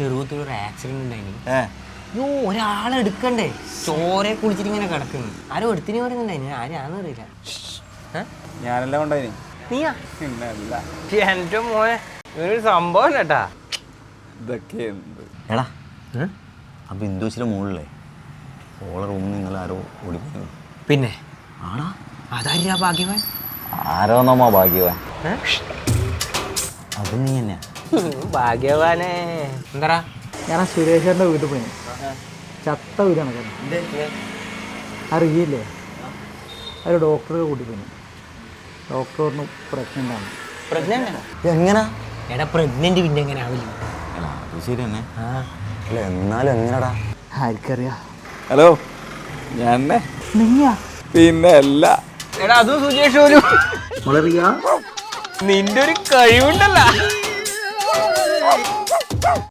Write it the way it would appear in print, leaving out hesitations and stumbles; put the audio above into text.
ചെറുപ്പത്തിലൊരു accident ഉണ്ടായിന്. ഒരാളെ എടുക്കണ്ടേ, ചോരെ കുളിച്ചിട്ട് ഇങ്ങനെ കിടക്കുന്നു. ആരും എടുത്തിനി പറയുന്നുണ്ടായിന്, ആരാന്ന് അറിയില്ല. ഞാനെല്ലാം കൊണ്ടായി. നീയാ? എന്റെ മോനെ ഒരു സംഭവം കേട്ടാ. ഇതൊക്കെ എടാ ആ ബിന്ദുച്ചിന്റെ മുകളിലേ ഓളെ റൂമിൽ നിങ്ങൾ ആരോ ഓടിക്കുന്നു. പിന്നെ ആടാ അതാരാ ഭാഗ്യവാൻ? ആരോന്നമ്മ ഭാഗ്യവാൻ? അത് നീ തന്നെയാ ഭാഗ്യവാനെ. എന്താ ഞാൻ ആ സുരേഷന്റെ വീട്ടിൽ പോയി. ചത്ത വീട് കണക്കാണ്. അറിയില്ലേ? ഒരു ഡോക്ടറെ കൂട്ടി പോയി. ഡോക്ടർ പറഞ്ഞു പ്രഗ്നൻ്റ് ആണ്. എങ്ങനാ? എടാ പ്രഗ്നന്റ് പിന്നെ എങ്ങനെ ആവില്ല? അത് ശരി തന്നെ. അല്ല എന്നാലും എങ്ങനെടാ? ആർക്കറിയാ? ഹലോ, ഞാൻ നീയാ? പിന്നെ അല്ല. എടാ അതും സുജേഷ് പോലും. നിന്റെ ഒരു കഴിവുണ്ടല്ലോ.